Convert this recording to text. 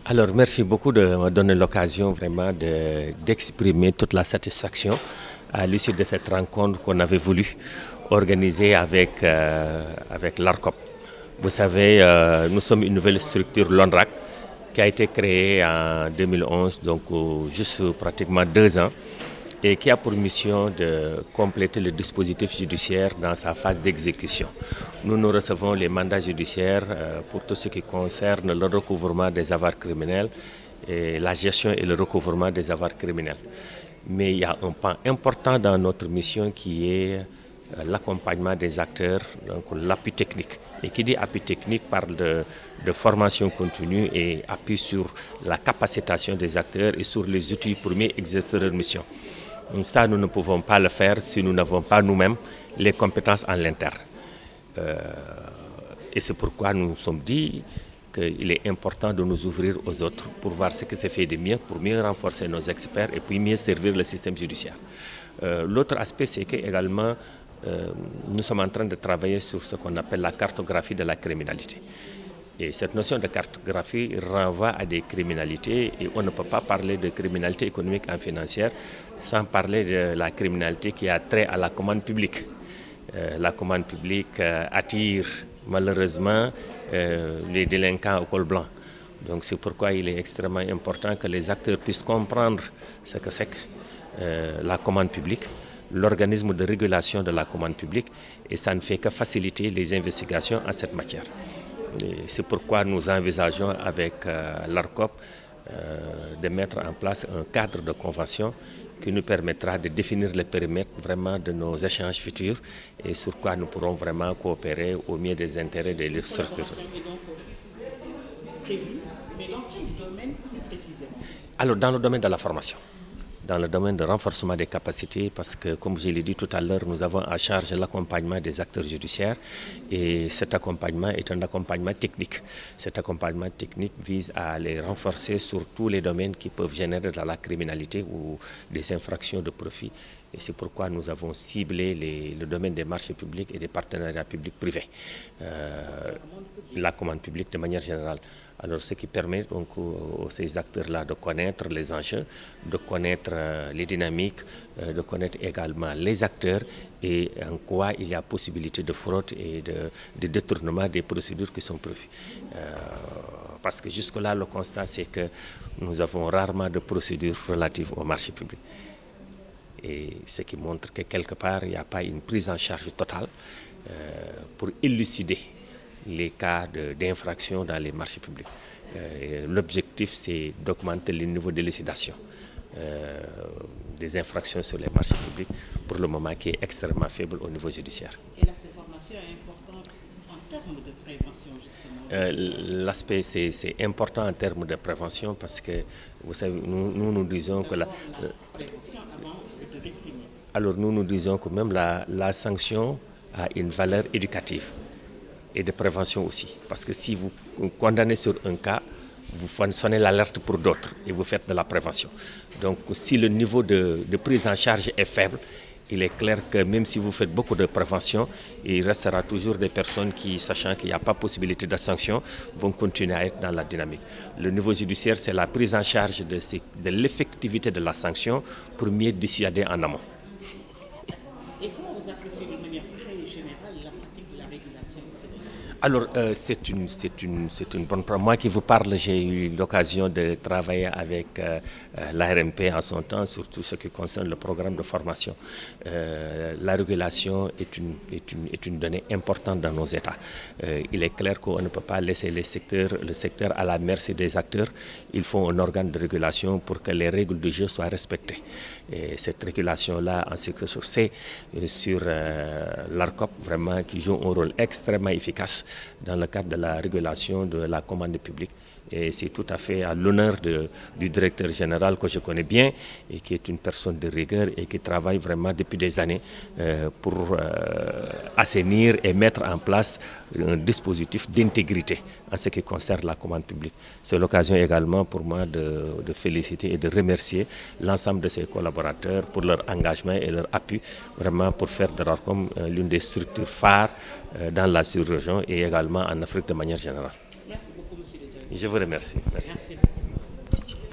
Alors, merci beaucoup de me donner l'occasion vraiment d'exprimer toute la satisfaction à l'issue de cette rencontre qu'on avait voulu organiser avec l'ARCOP. Vous savez, nous sommes une nouvelle structure, l'ONRAC, qui a été créée en 2011, donc juste pratiquement 2 ans, et qui a pour mission de compléter le dispositif judiciaire dans sa phase d'exécution. Nous recevons les mandats judiciaires pour tout ce qui concerne le recouvrement des avoirs criminels et la gestion et le recouvrement des avoirs criminels. Mais il y a un pan important dans notre mission qui est l'accompagnement des acteurs, donc l'appui technique. Et qui dit appui technique parle de formation continue et appui sur la capacitation des acteurs et sur les outils pour mieux exercer leur mission. Ça, nous ne pouvons pas le faire si nous n'avons pas nous-mêmes les compétences en l'interne. Et c'est pourquoi nous nous sommes dit qu'il est important de nous ouvrir aux autres pour voir ce qui se fait de mieux, pour mieux renforcer nos experts et puis mieux servir le système judiciaire. L'autre aspect, c'est qu'également, nous sommes en train de travailler sur ce qu'on appelle la cartographie de la criminalité. Et cette notion de cartographie renvoie à des criminalités et on ne peut pas parler de criminalité économique et financière sans parler de la criminalité qui a trait à la commande publique. La commande publique attire malheureusement les délinquants au col blanc. Donc c'est pourquoi il est extrêmement important que les acteurs puissent comprendre ce que c'est que la commande publique, l'organisme de régulation de la commande publique, et ça ne fait que faciliter les investigations en cette matière. C'est pourquoi nous envisageons avec l'ARCOP de mettre en place un cadre de convention qui nous permettra de définir le périmètre vraiment de nos échanges futurs et sur quoi nous pourrons vraiment coopérer au mieux des intérêts des structures. Mais dans quel domaine plus précisément? Alors, dans le domaine de la formation, dans le domaine de renforcement des capacités, parce que, comme je l'ai dit tout à l'heure, nous avons à charge l'accompagnement des acteurs judiciaires et cet accompagnement est un accompagnement technique. Cet accompagnement technique vise à les renforcer sur tous les domaines qui peuvent générer de la criminalité ou des infractions de profit. Et c'est pourquoi nous avons ciblé le domaine des marchés publics et des partenariats publics-privés. La commande publique de manière générale. Alors, ce qui permet donc à ces acteurs-là de connaître les enjeux, de connaître les dynamiques, de connaître également les acteurs et en quoi il y a possibilité de fraude et de détournement des procédures qui sont prévues. Parce que jusque-là, le constat, c'est que nous avons rarement de procédures relatives au marché public. Et ce qui montre que quelque part, il n'y a pas une prise en charge totale pour élucider les cas d'infraction dans les marchés publics. L'objectif, c'est d'augmenter le niveau d'élucidation des infractions sur les marchés publics, pour le moment qui est extrêmement faible au niveau judiciaire. Et l'aspect formation est important en termes de prévention, justement? L'aspect, c'est important en termes de prévention parce que, vous savez, nous disons que prévention avant de réprimer. Alors, nous disons que même la sanction a une valeur éducative et de prévention aussi. Parce que si vous condamnez sur un cas, vous sonnez l'alerte pour d'autres et vous faites de la prévention. Donc si le niveau de prise en charge est faible, il est clair que même si vous faites beaucoup de prévention, il restera toujours des personnes qui, sachant qu'il n'y a pas possibilité de sanction, vont continuer à être dans la dynamique. Le niveau judiciaire, c'est la prise en charge de l'effectivité de la sanction pour mieux dissuader en amont. Et comment vous appréciez de manière très générale la pratique de la régulation au Sénégal? Alors, c'est une bonne preuve. Moi qui vous parle, j'ai eu l'occasion de travailler avec l'ARMP en son temps, sur tout ce qui concerne le programme de formation. La régulation est une donnée importante dans nos États. Il est clair qu'on ne peut pas laisser le secteur à la merci des acteurs. Il faut un organe de régulation pour que les règles du jeu soient respectées. Et cette régulation-là, en ce que je sais, sur l'ARCOP, vraiment, qui joue un rôle extrêmement efficace dans le cadre de la régulation de la commande publique. Et c'est tout à fait à l'honneur du directeur général que je connais bien et qui est une personne de rigueur et qui travaille vraiment depuis des années pour assainir et mettre en place un dispositif d'intégrité en ce qui concerne la commande publique. C'est l'occasion également pour moi de féliciter et de remercier l'ensemble de ses collaborateurs pour leur engagement et leur appui vraiment pour faire de l'ARCOM l'une des structures phares dans la sous-région et également en Afrique de manière générale. Merci beaucoup. Monsieur le directeur. Je vous remercie. Merci. Merci beaucoup.